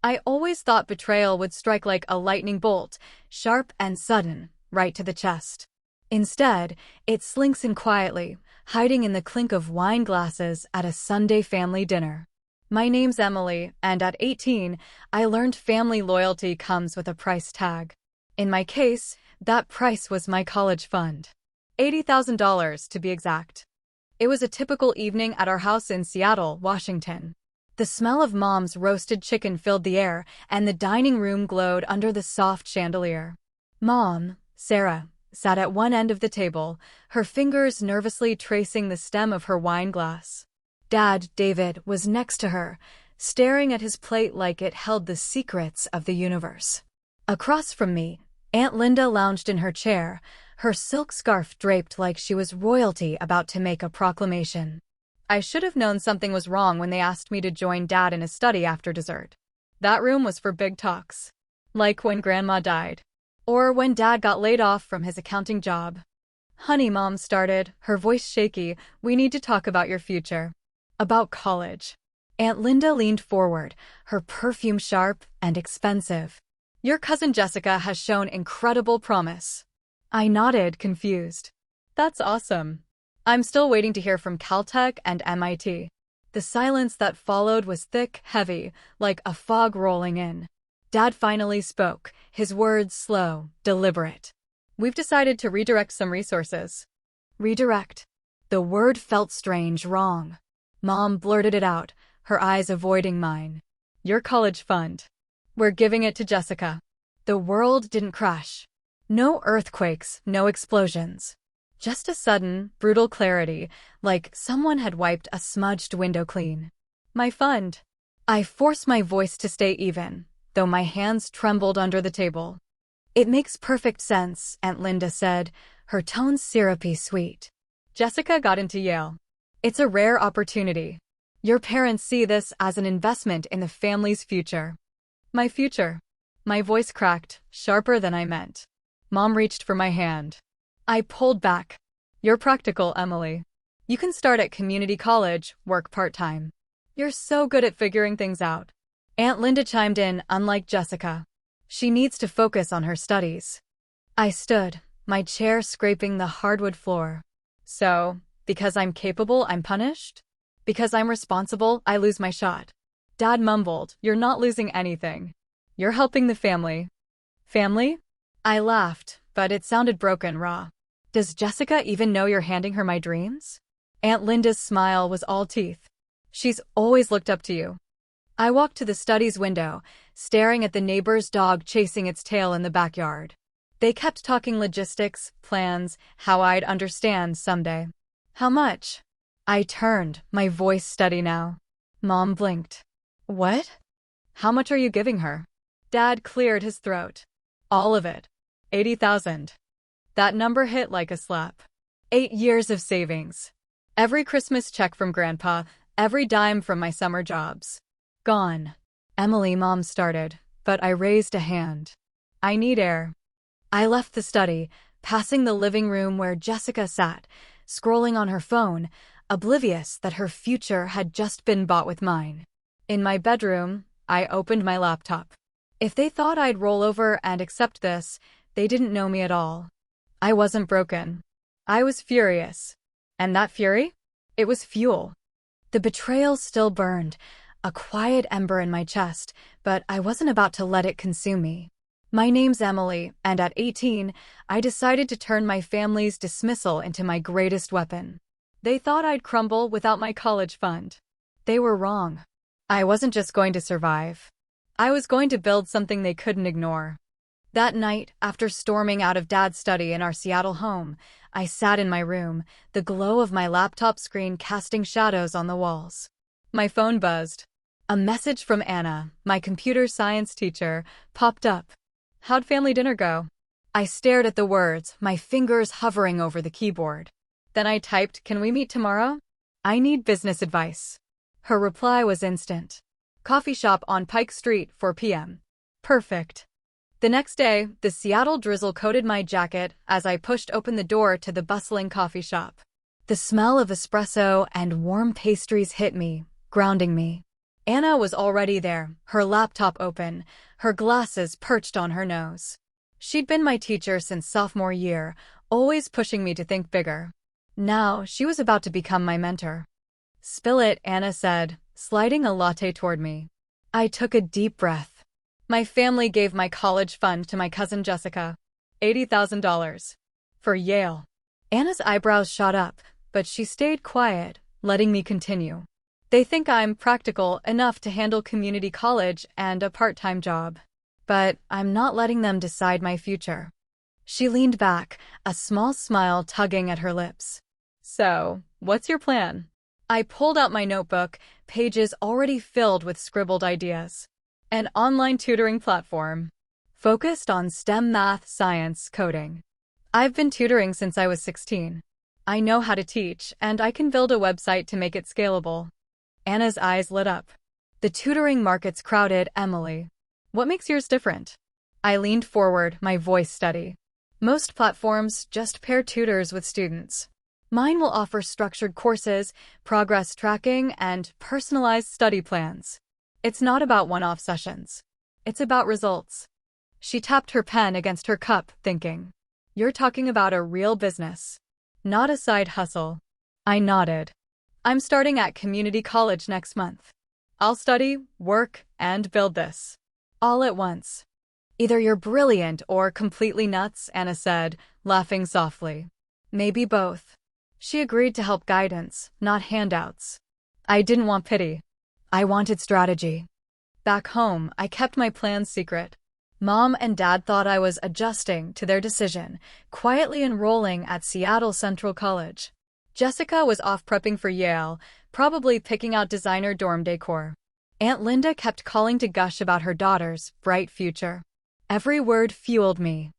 I always thought betrayal would strike like a lightning bolt, sharp and sudden, right to the chest. Instead, it slinks in quietly, hiding in the clink of wine glasses at a Sunday family dinner. My name's Emily, and at 18, I learned family loyalty comes with a price tag. In my case, that price was my college fund. $80,000 to be exact. It was a typical evening at our house in Seattle, Washington. The smell of Mom's roasted chicken filled the air, and the dining room glowed under the soft chandelier. Mom, Sarah, sat at one end of the table, her fingers nervously tracing the stem of her wine glass. Dad, David, was next to her, staring at his plate like it held the secrets of the universe. Across from me, Aunt Linda lounged in her chair, her silk scarf draped like she was royalty about to make a proclamation. I should have known something was wrong when they asked me to join Dad in his study after dessert. That room was for big talks. Like when Grandma died. Or when Dad got laid off from his accounting job. "Honey," Mom started, her voice shaky, "we need to talk about your future. About college." Aunt Linda leaned forward, her perfume sharp and expensive. "Your cousin Jessica has shown incredible promise." I nodded, confused. "That's awesome. I'm still waiting to hear from Caltech and MIT." The silence that followed was thick, heavy, like a fog rolling in. Dad finally spoke, his words slow, deliberate. "We've decided to redirect some resources." Redirect. The word felt strange, wrong. Mom blurted it out, her eyes avoiding mine. "Your college fund. We're giving it to Jessica." The world didn't crash. No earthquakes, no explosions. Just a sudden, brutal clarity, like someone had wiped a smudged window clean. "My fund." I forced my voice to stay even, though my hands trembled under the table. "It makes perfect sense," Aunt Linda said, her tone syrupy sweet. "Jessica got into Yale. It's a rare opportunity. Your parents see this as an investment in the family's future." "My future." My voice cracked, sharper than I meant. Mom reached for my hand. I pulled back. "You're practical, Emily. You can start at community college, work part-time. You're so good at figuring things out." Aunt Linda chimed in, unlike Jessica. "She needs to focus on her studies." I stood, my chair scraping the hardwood floor. "So, because I'm capable, I'm punished? Because I'm responsible, I lose my shot?" Dad mumbled, "You're not losing anything. You're helping the family." "Family?" I laughed, but it sounded broken, raw. "Does Jessica even know you're handing her my dreams?" Aunt Linda's smile was all teeth. "She's always looked up to you." I walked to the study's window, staring at the neighbor's dog chasing its tail in the backyard. They kept talking logistics, plans, how I'd understand someday. "How much?" I turned, my voice steady now. Mom blinked. "What? How much are you giving her?" Dad cleared his throat. "All of it. 80,000. That number hit like a slap. 8 years of savings. Every Christmas check from Grandpa, every dime from my summer jobs. Gone." "Emily," Mom started, but I raised a hand. "I need air." I left the study, passing the living room where Jessica sat, scrolling on her phone, oblivious that her future had just been bought with mine. In my bedroom, I opened my laptop. If they thought I'd roll over and accept this, they didn't know me at all. I wasn't broken. I was furious. And that fury? It was fuel. The betrayal still burned, a quiet ember in my chest, but I wasn't about to let it consume me. My name's Emily, and at 18, I decided to turn my family's dismissal into my greatest weapon. They thought I'd crumble without my college fund. They were wrong. I wasn't just going to survive. I was going to build something they couldn't ignore. That night, after storming out of Dad's study in our Seattle home, I sat in my room, the glow of my laptop screen casting shadows on the walls. My phone buzzed. A message from Anna, my computer science teacher, popped up. "How'd family dinner go?" I stared at the words, my fingers hovering over the keyboard. Then I typed, "Can we meet tomorrow? I need business advice." Her reply was instant. "Coffee shop on Pike Street, 4 p.m. Perfect. The next day, the Seattle drizzle coated my jacket as I pushed open the door to the bustling coffee shop. The smell of espresso and warm pastries hit me, grounding me. Anna was already there, her laptop open, her glasses perched on her nose. She'd been my teacher since sophomore year, always pushing me to think bigger. Now, she was about to become my mentor. "Spill it," Anna said, sliding a latte toward me. I took a deep breath. My family gave my college fund to my cousin Jessica. $80,000. For Yale. Anna's eyebrows shot up, but she stayed quiet, letting me continue. "They think I'm practical enough to handle community college and a part-time job. But I'm not letting them decide my future." She leaned back, a small smile tugging at her lips. "So, what's your plan?" I pulled out my notebook, pages already filled with scribbled ideas. "An online tutoring platform. Focused on STEM, math, science, coding. I've been tutoring since I was 16. I know how to teach, and I can build a website to make it scalable." Anna's eyes lit up. "The tutoring market's crowded, Emily. What makes yours different?" I leaned forward, my voice steady. "Most platforms just pair tutors with students. Mine will offer structured courses, progress tracking, and personalized study plans. It's not about one-off sessions. It's about results." She tapped her pen against her cup, thinking. "You're talking about a real business, not a side hustle." I nodded. "I'm starting at community college next month. I'll study, work, and build this. All at once." "Either you're brilliant or completely nuts," Anna said, laughing softly. "Maybe both." She agreed to help guidance, not handouts. I didn't want pity. I wanted strategy. Back home, I kept my plans secret. Mom and Dad thought I was adjusting to their decision, quietly enrolling at Seattle Central College. Jessica was off prepping for Yale, probably picking out designer dorm decor. Aunt Linda kept calling to gush about her daughter's bright future. Every word fueled me.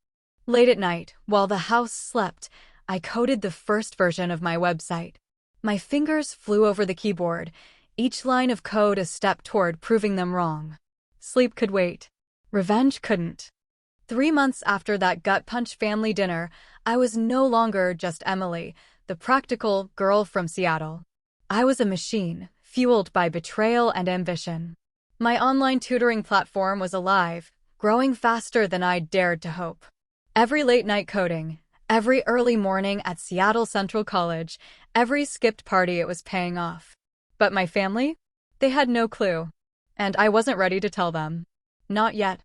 Late at night, while the house slept, I coded the first version of my website. My fingers flew over the keyboard, each line of code a step toward proving them wrong. Sleep could wait. Revenge couldn't. 3 months after that gut-punch family dinner, I was no longer just Emily, the practical girl from Seattle. I was a machine, fueled by betrayal and ambition. My online tutoring platform was alive, growing faster than I'd dared to hope. Every late-night coding, every early morning at Seattle Central College, every skipped party, it was paying off. But my family? They had no clue. And I wasn't ready to tell them. Not yet.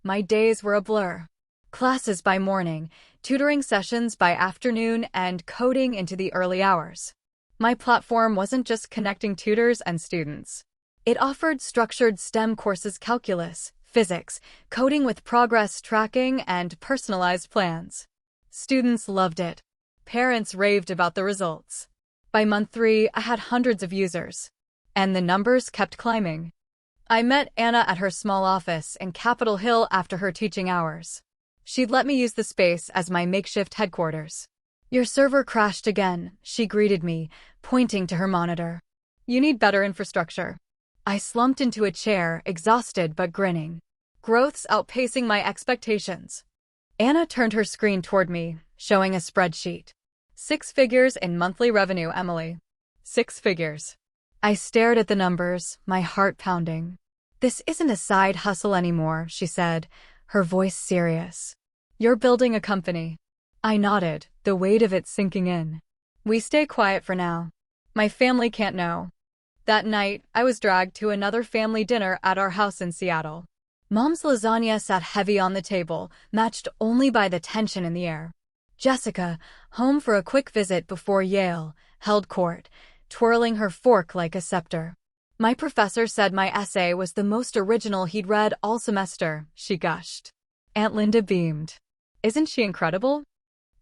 My days were a blur. Classes by morning, tutoring sessions by afternoon, and coding into the early hours. My platform wasn't just connecting tutors and students. It offered structured STEM courses: calculus, physics, coding with progress tracking, and personalized plans. Students loved it. Parents raved about the results. By month 3, I had hundreds of users. And the numbers kept climbing. I met Anna at her small office in Capitol Hill after her teaching hours. She'd let me use the space as my makeshift headquarters. "Your server crashed again," she greeted me, pointing to her monitor. "You need better infrastructure." I slumped into a chair, exhausted but grinning. Growth's outpacing my expectations. Anna turned her screen toward me, showing a spreadsheet. 6 figures in monthly revenue, Emily. 6 figures. I stared at the numbers, my heart pounding. "This isn't a side hustle anymore," she said, her voice serious. "You're building a company." I nodded, the weight of it sinking in. "We stay quiet for now. My family can't know." That night, I was dragged to another family dinner at our house in Seattle. Mom's lasagna sat heavy on the table, matched only by the tension in the air. Jessica, home for a quick visit before Yale, held court, twirling her fork like a scepter. "My professor said my essay was the most original he'd read all semester," she gushed. Aunt Linda beamed. "Isn't she incredible?"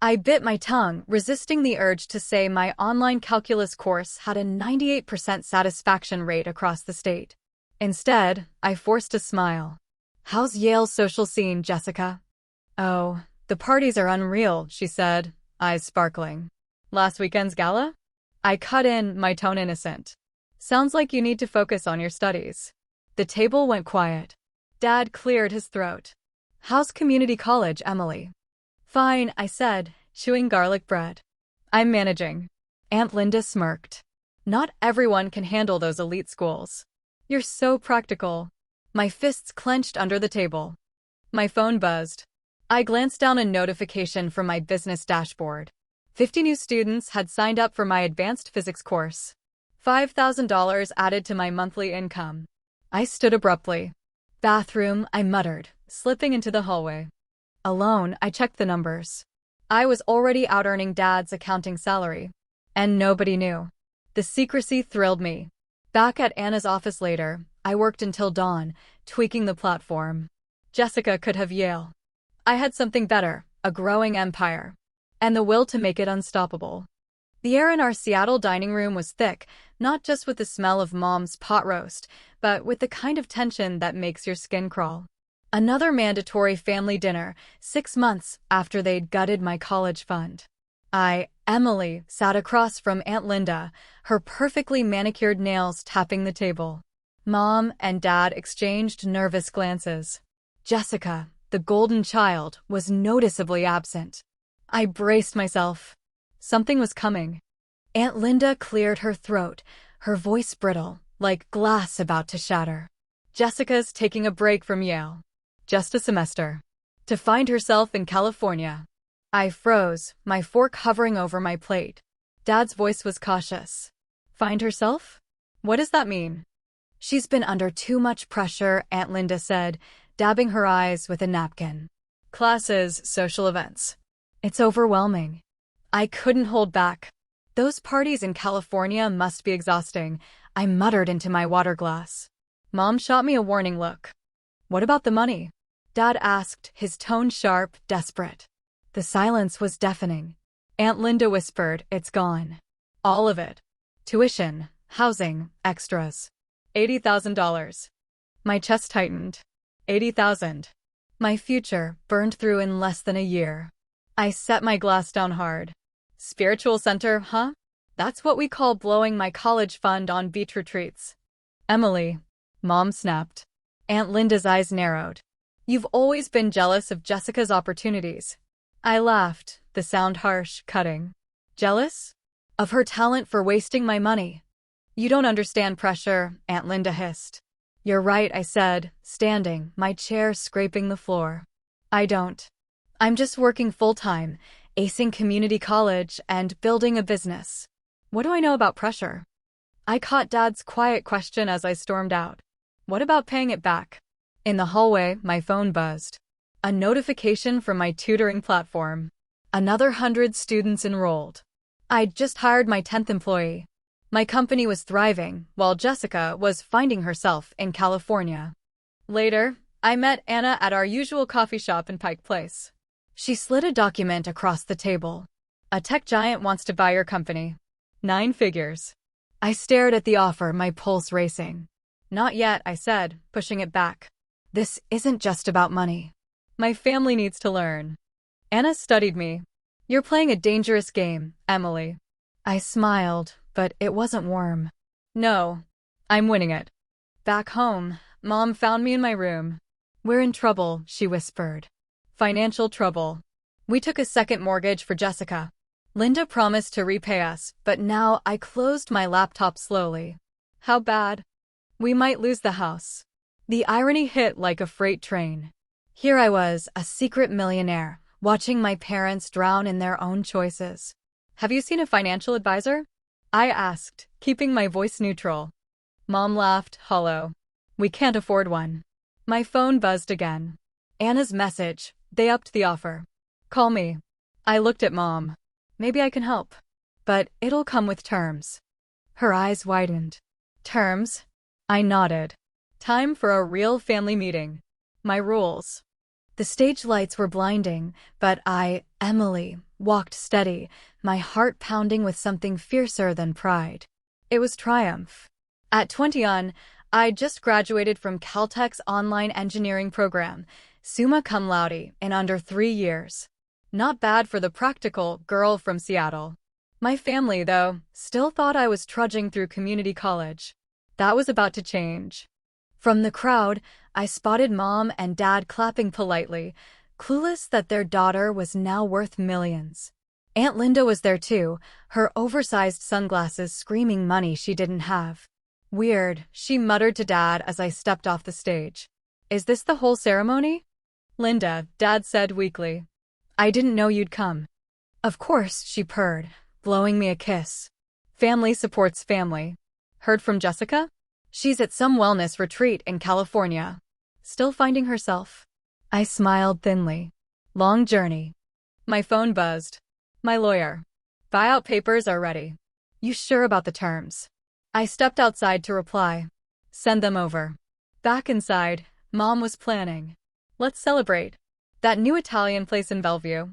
I bit my tongue, resisting the urge to say my online calculus course had a 98% satisfaction rate across the state. Instead, I forced a smile. "How's Yale's social scene, Jessica?" "Oh, the parties are unreal," she said, eyes sparkling. "Last weekend's gala?" I cut in, my tone innocent. "Sounds like you need to focus on your studies." The table went quiet. Dad cleared his throat. "How's community college, Emily?" "Fine," I said, chewing garlic bread. "I'm managing." Aunt Linda smirked. "Not everyone can handle those elite schools." You're so practical. My fists clenched under the table. My phone buzzed. I glanced down a notification from my business dashboard. 50 new students had signed up for my advanced physics course. $5,000 added to my monthly income. I stood abruptly. Bathroom, I muttered, slipping into the hallway. Alone, I checked the numbers. I was already out-earning Dad's accounting salary. And nobody knew. The secrecy thrilled me. Back at Anna's office later, I worked until dawn, tweaking the platform. Jessica could have Yale. I had something better, a growing empire. And the will to make it unstoppable. The air in our Seattle dining room was thick, not just with the smell of Mom's pot roast, but with the kind of tension that makes your skin crawl. Another mandatory family dinner, 6 months after they'd gutted my college fund. Emily, sat across from Aunt Linda, her perfectly manicured nails tapping the table. Mom and Dad exchanged nervous glances. Jessica, the golden child, was noticeably absent. I braced myself. Something was coming. Aunt Linda cleared her throat, her voice brittle, like glass about to shatter. Jessica's taking a break from Yale. Just a semester. To find herself in California. I froze, my fork hovering over my plate. Dad's voice was cautious. Find herself? What does that mean? She's been under too much pressure, Aunt Linda said, dabbing her eyes with a napkin. Classes, social events. It's overwhelming. I couldn't hold back. Those parties in California must be exhausting, I muttered into my water glass. Mom shot me a warning look. What about the money? Dad asked, his tone sharp, desperate. The silence was deafening. Aunt Linda whispered, it's gone. All of it. Tuition, housing, extras. $80,000. My chest tightened. 80,000. My future burned through in less than a year. I set my glass down hard. Spiritual center, huh? That's what we call blowing my college fund on beach retreats. Emily. Mom snapped. Aunt Linda's eyes narrowed. You've always been jealous of Jessica's opportunities. I laughed, the sound harsh, cutting. Jealous? Of her talent for wasting my money. You don't understand pressure, Aunt Linda hissed. You're right, I said, standing, my chair scraping the floor. I don't. I'm just working full-time, acing community college and building a business. What do I know about pressure? I caught Dad's quiet question as I stormed out. What about paying it back? In the hallway, my phone buzzed. A notification from my tutoring platform. Another 100 students enrolled. I'd just hired my 10th employee. My company was thriving, while Jessica was finding herself in California. Later, I met Anna at our usual coffee shop in Pike Place. She slid a document across the table. A tech giant wants to buy your company. 9 figures. I stared at the offer, my pulse racing. Not yet, I said, pushing it back. This isn't just about money. My family needs to learn. Anna studied me. You're playing a dangerous game, Emily. I smiled, but it wasn't warm. No, I'm winning it. Back home, Mom found me in my room. We're in trouble, she whispered. Financial trouble. We took a second mortgage for Jessica. Linda promised to repay us, but now I closed my laptop slowly. How bad? We might lose the house. The irony hit like a freight train. Here I was, a secret millionaire, watching my parents drown in their own choices. Have you seen a financial advisor? I asked, keeping my voice neutral. Mom laughed, hollow. We can't afford one. My phone buzzed again. Anna's message. They upped the offer. Call me. I looked at Mom. Maybe I can help. But it'll come with terms. Her eyes widened. Terms? I nodded. Time for a real family meeting. My rules. The stage lights were blinding, but Emily, walked steady, my heart pounding with something fiercer than pride. It was triumph. At 21, I just graduated from Caltech's online engineering program, summa cum laude, in under 3 years. Not bad for the practical girl from Seattle. My family, though, still thought I was trudging through community college. That was about to change. From the crowd, I spotted Mom and Dad clapping politely, clueless that their daughter was now worth millions. Aunt Linda was there too, her oversized sunglasses screaming money she didn't have. Weird, she muttered to Dad as I stepped off the stage. Is this the whole ceremony? Linda, Dad said weakly. I didn't know you'd come. Of course, she purred, blowing me a kiss. Family supports family. Heard from Jessica? She's at some wellness retreat in California. Still finding herself. I smiled thinly. Long journey. My phone buzzed. My lawyer. Buyout papers are ready. You sure about the terms? I stepped outside to reply. Send them over. Back inside, Mom was planning. Let's celebrate. That new Italian place in Bellevue.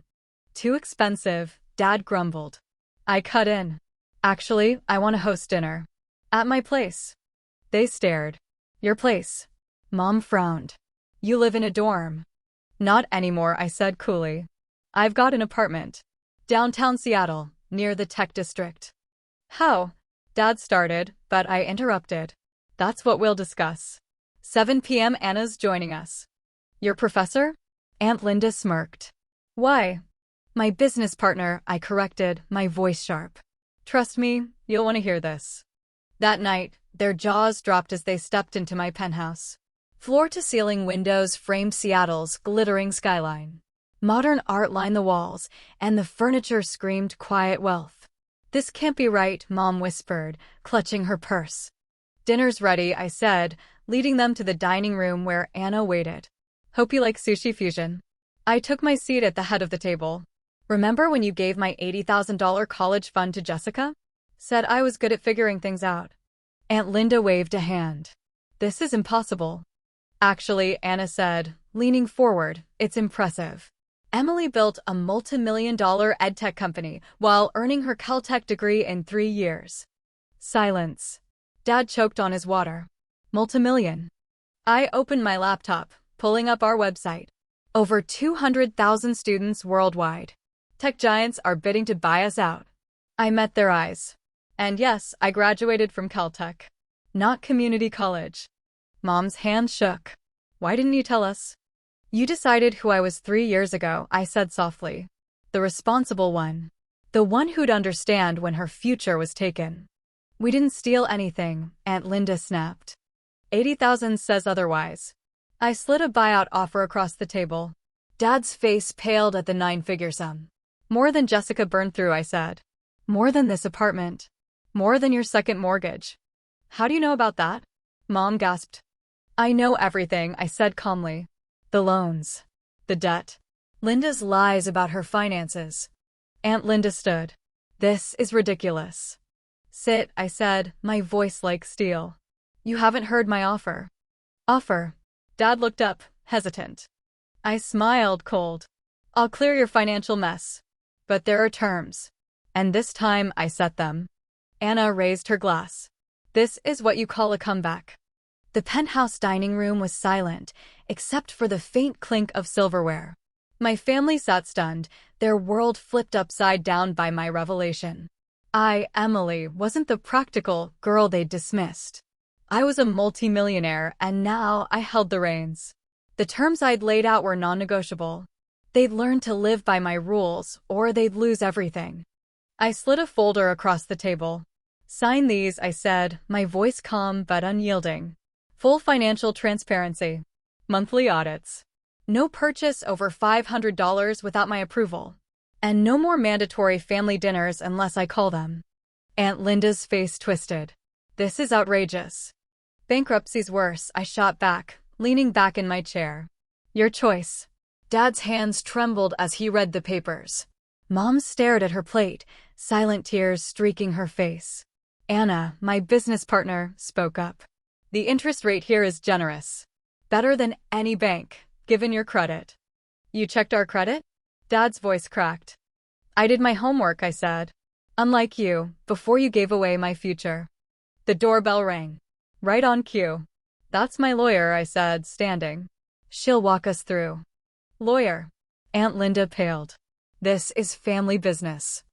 Too expensive, Dad grumbled. I cut in. Actually, I want to host dinner. At my place. They stared. Your place. Mom frowned. You live in a dorm. Not anymore, I said coolly. I've got an apartment. Downtown Seattle, near the tech district. How? Dad started, but I interrupted. That's what we'll discuss. 7 p.m. Anna's joining us. Your professor? Aunt Linda smirked. Why? My business partner, I corrected, my voice sharp. Trust me, you'll want to hear this. That night, their jaws dropped as they stepped into my penthouse. Floor-to-ceiling windows framed Seattle's glittering skyline. Modern art lined the walls, and the furniture screamed quiet wealth. This can't be right, Mom whispered, clutching her purse. Dinner's ready, I said, leading them to the dining room where Anna waited. Hope you like sushi fusion. I took my seat at the head of the table. Remember when you gave my $80,000 college fund to Jessica? Said I was good at figuring things out. Aunt Linda waved a hand. This is impossible. Actually, Anna said, leaning forward, it's impressive. Emily built a multi-million-dollar edtech company while earning her Caltech degree in 3 years. Silence. Dad choked on his water. Multimillion. I opened my laptop, pulling up our website. Over 200,000 students worldwide. Tech giants are bidding to buy us out. I met their eyes. And yes, I graduated from Caltech. Not community college. Mom's hand shook. Why didn't you tell us? You decided who I was 3 years ago, I said softly. The responsible one. The one who'd understand when her future was taken. We didn't steal anything, Aunt Linda snapped. 80,000 says otherwise. I slid a buyout offer across the table. Dad's face paled at the 9-figure sum. More than Jessica burned through, I said. More than this apartment. More than your second mortgage. How do you know about that? Mom gasped. I know everything, I said calmly. The loans. The debt. Linda's lies about her finances. Aunt Linda stood. This is ridiculous. Sit, I said, my voice like steel. You haven't heard my offer. Offer. Dad looked up, hesitant. I smiled cold. I'll clear your financial mess. But there are terms. And this time I set them. Anna raised her glass. This is what you call a comeback. The penthouse dining room was silent, except for the faint clink of silverware. My family sat stunned, their world flipped upside down by my revelation. I, Emily, wasn't the practical girl they'd dismissed. I was a multimillionaire, and now I held the reins. The terms I'd laid out were non-negotiable. They'd learn to live by my rules, or they'd lose everything. I slid a folder across the table. Sign these, I said, my voice calm but unyielding. Full financial transparency. Monthly audits. No purchase over $500 without my approval. And no more mandatory family dinners unless I call them. Aunt Linda's face twisted. This is outrageous. Bankruptcy's worse, I shot back, leaning back in my chair. Your choice. Dad's hands trembled as he read the papers. Mom stared at her plate, silent tears streaking her face. Anna, my business partner, spoke up. The interest rate here is generous. Better than any bank, given your credit. You checked our credit? Dad's voice cracked. I did my homework, I said. Unlike you, before you gave away my future. The doorbell rang. Right on cue. That's my lawyer, I said, standing. She'll walk us through. Lawyer. Aunt Linda paled. This is family business.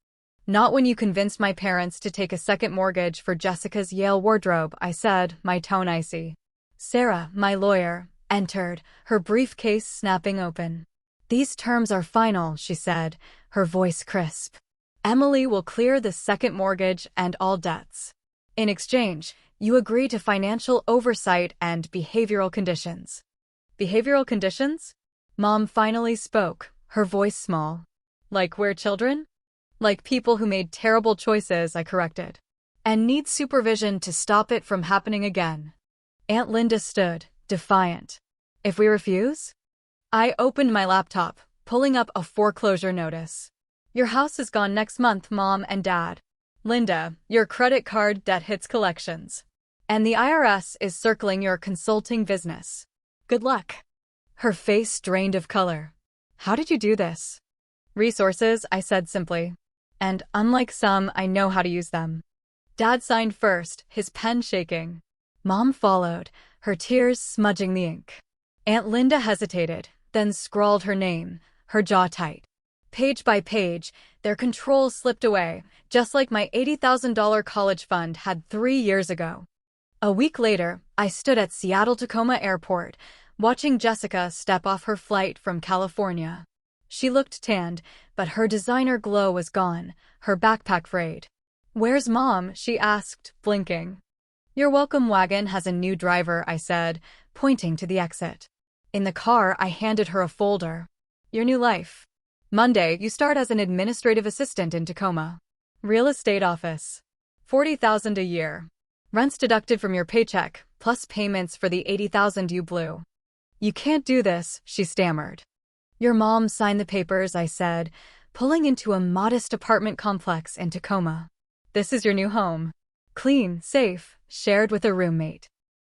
Not when you convinced my parents to take a second mortgage for Jessica's Yale wardrobe, I said, my tone icy. Sarah, my lawyer, entered, her briefcase snapping open. These terms are final, she said, her voice crisp. Emily will clear the second mortgage and all debts. In exchange, You agree to financial oversight and behavioral conditions. Behavioral conditions? Mom finally spoke, her voice small. Like we're children? Like people who made terrible choices, I corrected. And need supervision to stop it from happening again. Aunt Linda stood, defiant. If we refuse? I opened my laptop, pulling up a foreclosure notice. Your house is gone next month, Mom and Dad. Linda, your credit card debt hits collections. And the IRS is circling your consulting business. Good luck. Her face drained of color. How did you do this? Resources, I said simply. And unlike some, I know how to use them. Dad signed first, his pen shaking. Mom followed, her tears smudging the ink. Aunt Linda hesitated, then scrawled her name, her jaw tight. Page by page, their control slipped away, just like my $80,000 college fund had 3 years ago. A week later, I stood at Seattle-Tacoma Airport, watching Jessica step off her flight from California. She looked tanned, but her designer glow was gone, her backpack frayed. Where's Mom? She asked, blinking. Your welcome wagon has a new driver, I said, pointing to the exit. In the car, I handed her a folder. Your new life. Monday, you start as an administrative assistant in Tacoma. Real estate office. $40,000 a year. Rent's deducted from your paycheck, plus payments for the $80,000 you blew. You can't do this, she stammered. Your mom signed the papers, I said, pulling into a modest apartment complex in Tacoma. This is your new home. Clean, safe, shared with a roommate.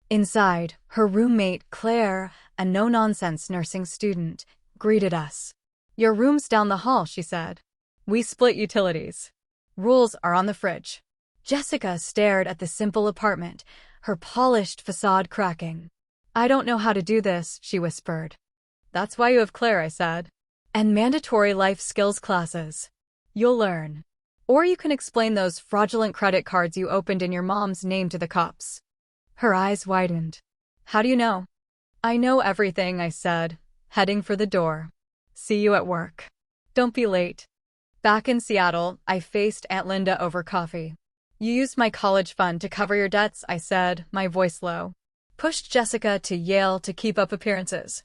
Inside, her roommate, Claire, a no-nonsense nursing student, greeted us. Your room's down the hall, she said. We split utilities. Rules are on the fridge. Jessica stared at the simple apartment, her polished facade cracking. I don't know how to do this, she whispered. That's why you have Claire, I said. And mandatory life skills classes. You'll learn. Or you can explain those fraudulent credit cards you opened in your mom's name to the cops. Her eyes widened. How do you know? I know everything, I said, heading for the door. See you at work. Don't be late. Back in Seattle, I faced Aunt Linda over coffee. You used my college fund to cover your debts, I said, my voice low. Pushed Jessica to Yale to keep up appearances.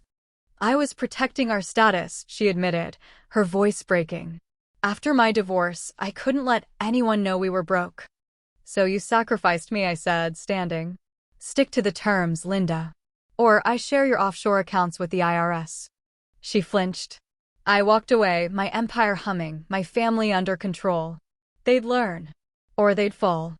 I was protecting our status, she admitted, her voice breaking. After my divorce, I couldn't let anyone know we were broke. So you sacrificed me, I said, standing. Stick to the terms, Linda. Or I share your offshore accounts with the IRS. She flinched. I walked away, my empire humming, my family under control. They'd learn. Or they'd fall.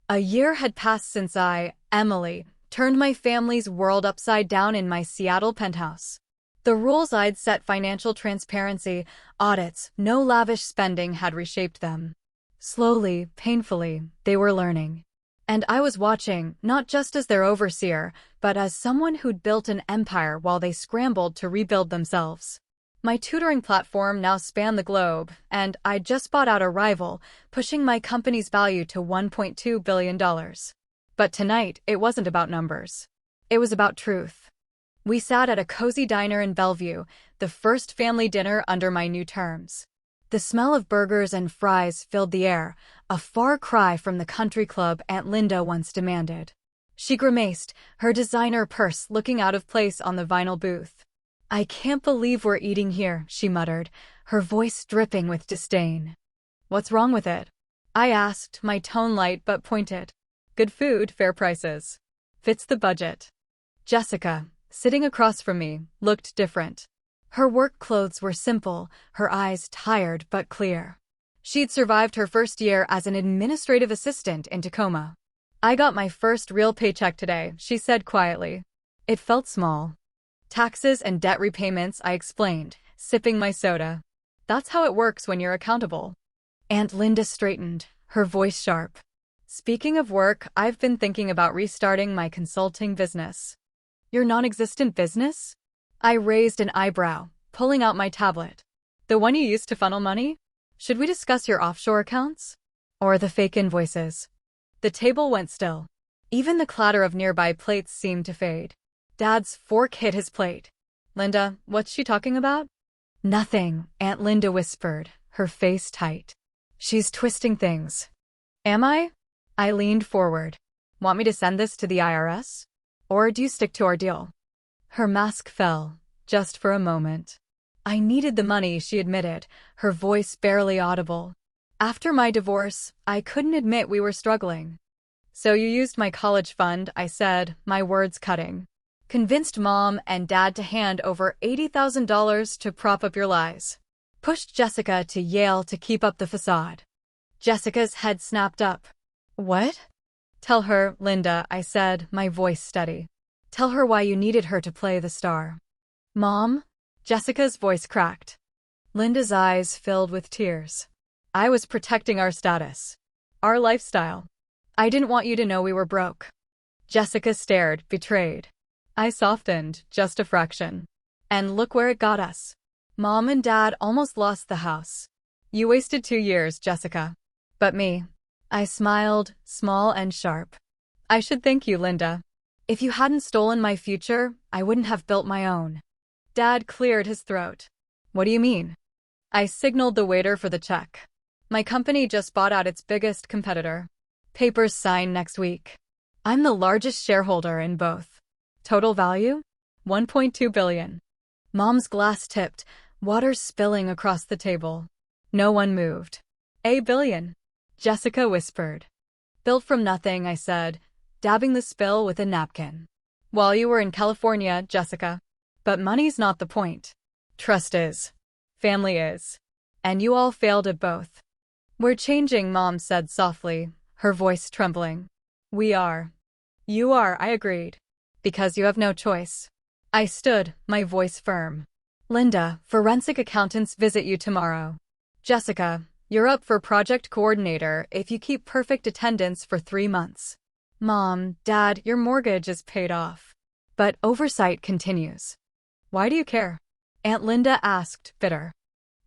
A year had passed since I, Emily, turned my family's world upside down in my Seattle penthouse. The rules I'd set, financial transparency, audits, no lavish spending, had reshaped them. Slowly, painfully, they were learning. And I was watching, not just as their overseer, but as someone who'd built an empire while they scrambled to rebuild themselves. My tutoring platform now spanned the globe, and I'd just bought out a rival, pushing my company's value to $1.2 billion. But tonight, it wasn't about numbers. It was about truth. We sat at a cozy diner in Bellevue, the first family dinner under my new terms. The smell of burgers and fries filled the air, a far cry from the country club Aunt Linda once demanded. She grimaced, her designer purse looking out of place on the vinyl booth. I can't believe we're eating here, she muttered, her voice dripping with disdain. What's wrong with it? I asked, my tone light but pointed. Good food, fair prices. Fits the budget. Jessica, sitting across from me, looked different. Her work clothes were simple, her eyes tired but clear. She'd survived her first year as an administrative assistant in Tacoma. I got my first real paycheck today, she said quietly. It felt small. Taxes and debt repayments, I explained, sipping my soda. That's how it works when you're accountable. Aunt Linda straightened, her voice sharp. Speaking of work, I've been thinking about restarting my consulting business. Your non-existent business? I raised an eyebrow, pulling out my tablet. The one you used to funnel money? Should we discuss your offshore accounts? Or the fake invoices? The table went still. Even the clatter of nearby plates seemed to fade. Dad's fork hit his plate. Linda, what's she talking about? Nothing, Aunt Linda whispered, her face tight. She's twisting things. Am I? I leaned forward. Want me to send this to the IRS? Or do you stick to our deal? Her mask fell, just for a moment. I needed the money, she admitted, her voice barely audible. After my divorce, I couldn't admit we were struggling. So you used my college fund, I said, my words cutting. Convinced Mom and Dad to hand over $80,000 to prop up your lies. Pushed Jessica to Yale to keep up the facade. Jessica's head snapped up. What? Tell her, Linda, I said, my voice steady. Tell her why you needed her to play the star. Mom? Jessica's voice cracked. Linda's eyes filled with tears. I was protecting our status. Our lifestyle. I didn't want you to know we were broke. Jessica stared, betrayed. I softened, just a fraction. And look where it got us. Mom and Dad almost lost the house. You wasted 2 years, Jessica. But me. I smiled, small and sharp. I should thank you, Linda. If you hadn't stolen my future, I wouldn't have built my own. Dad cleared his throat. What do you mean? I signaled the waiter for the check. My company just bought out its biggest competitor. Papers sign next week. I'm the largest shareholder in both. Total value? $1.2 billion. Mom's glass tipped, water spilling across the table. No one moved. $1 billion. Jessica whispered. Built from nothing, I said, dabbing the spill with a napkin. While you were in California, Jessica. But money's not the point. Trust is. Family is. And you all failed at both. We're changing, Mom said softly, her voice trembling. We are. You are, I agreed. Because you have no choice. I stood, my voice firm. Linda, forensic accountants visit you tomorrow. Jessica, you're up for project coordinator if you keep perfect attendance for 3 months. Mom, Dad, your mortgage is paid off. But oversight continues. Why do you care? Aunt Linda asked, bitter.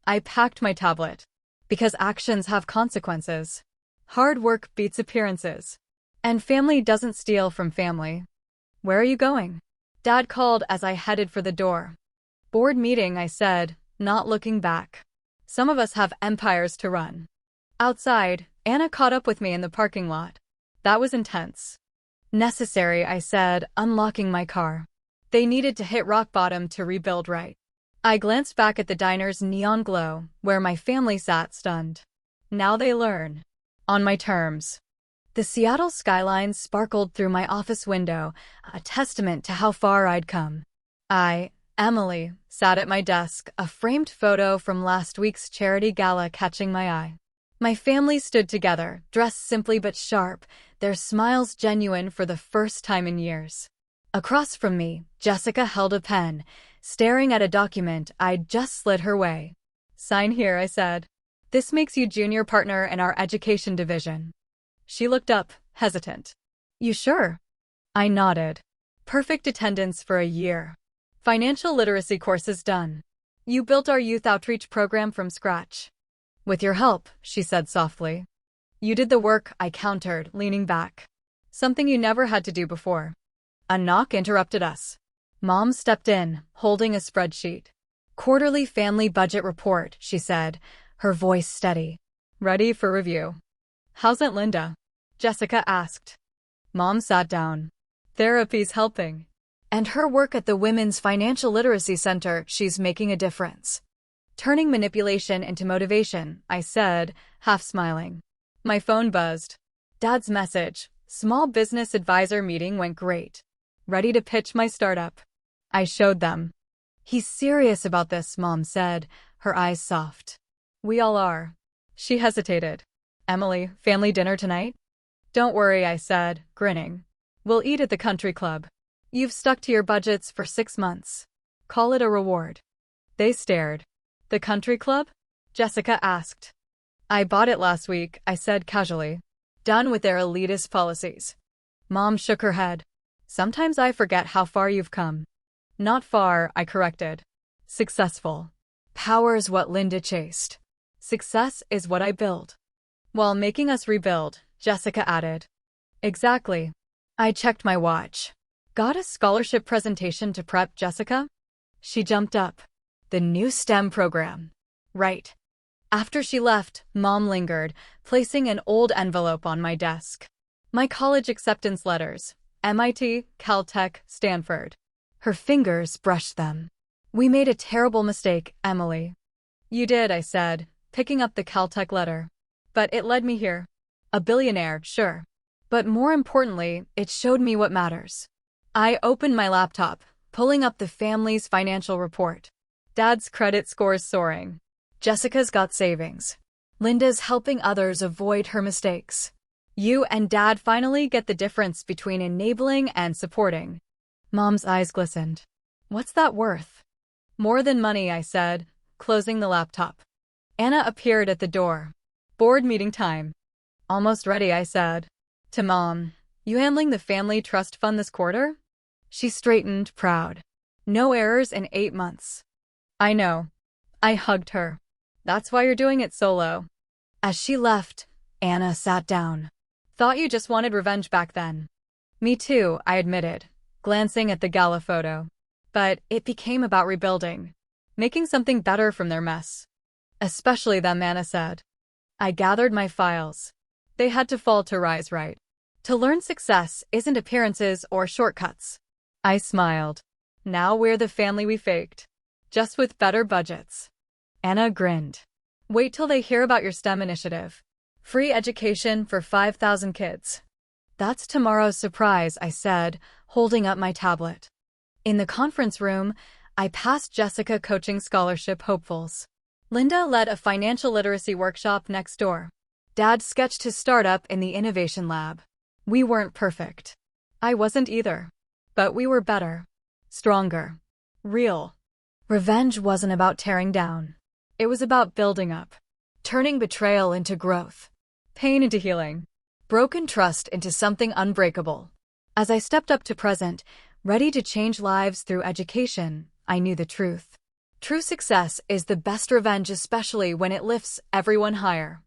I packed my tablet. Because actions have consequences. Hard work beats appearances. And family doesn't steal from family. Where are you going? Dad called as I headed for the door. Board meeting, I said, not looking back. Some of us have empires to run. Outside, Anna caught up with me in the parking lot. That was intense. Necessary, I said, unlocking my car. They needed to hit rock bottom to rebuild right. I glanced back at the diner's neon glow, where my family sat stunned. Now they learn. On my terms. The Seattle skyline sparkled through my office window, a testament to how far I'd come. I, Emily, sat at my desk, a framed photo from last week's charity gala catching my eye. My family stood together, dressed simply but sharp, their smiles genuine for the first time in years. Across from me, Jessica held a pen, staring at a document I'd just slid her way. Sign here, I said. This makes you junior partner in our education division. She looked up, hesitant. You sure? I nodded. Perfect attendance for a year. Financial literacy courses done. You built our youth outreach program from scratch. With your help, she said softly. You did the work, I countered, leaning back. Something you never had to do before. A knock interrupted us. Mom stepped in, holding a spreadsheet. Quarterly family budget report, she said, her voice steady. Ready for review. How's Aunt Linda? Jessica asked. Mom sat down. Therapy's helping. And her work at the Women's Financial Literacy Center, she's making a difference. Turning manipulation into motivation, I said, half smiling. My phone buzzed. Dad's message. Small business advisor meeting went great. Ready to pitch my startup. I showed them. He's serious about this, Mom said, her eyes soft. We all are. She hesitated. Emily, family dinner tonight? Don't worry, I said, grinning. We'll eat at the country club. You've stuck to your budgets for 6 months. Call it a reward. They stared. The country club? Jessica asked. I bought it last week, I said casually. Done with their elitist policies. Mom shook her head. Sometimes I forget how far you've come. Not far, I corrected. Successful. Power is what Linda chased. Success is what I build. While making us rebuild, Jessica added. Exactly. I checked my watch. Got a scholarship presentation to prep, Jessica? She jumped up. The new STEM program. Right. After she left, Mom lingered, placing an old envelope on my desk. My college acceptance letters. MIT, Caltech, Stanford. Her fingers brushed them. We made a terrible mistake, Emily. You did, I said, picking up the Caltech letter. But it led me here. A billionaire, sure. But more importantly, it showed me what matters. I opened my laptop, pulling up the family's financial report. Dad's credit score's soaring. Jessica's got savings. Linda's helping others avoid her mistakes. You and Dad finally get the difference between enabling and supporting. Mom's eyes glistened. What's that worth? More than money, I said, closing the laptop. Anna appeared at the door. Board meeting time. Almost ready, I said. To Mom, you handling the family trust fund this quarter? She straightened, proud. No errors in 8 months. I know. I hugged her. That's why you're doing it solo. As she left, Anna sat down. Thought you just wanted revenge back then. Me too, I admitted, glancing at the gala photo. But it became about rebuilding. Making something better from their mess. Especially them, Anna said. I gathered my files. They had to fall to rise, right? To learn success isn't appearances or shortcuts. I smiled. Now we're the family we faked. Just with better budgets. Anna grinned. Wait till they hear about your STEM initiative. Free education for 5,000 kids. That's tomorrow's surprise, I said, holding up my tablet. In the conference room, I passed Jessica coaching scholarship hopefuls. Linda led a financial literacy workshop next door. Dad sketched his startup in the innovation lab. We weren't perfect. I wasn't either. But we were better. Stronger. Real. Revenge wasn't about tearing down. It was about building up. Turning betrayal into growth. Pain into healing. Broken trust into something unbreakable. As I stepped up to present, ready to change lives through education, I knew the truth. True success is the best revenge, especially when it lifts everyone higher.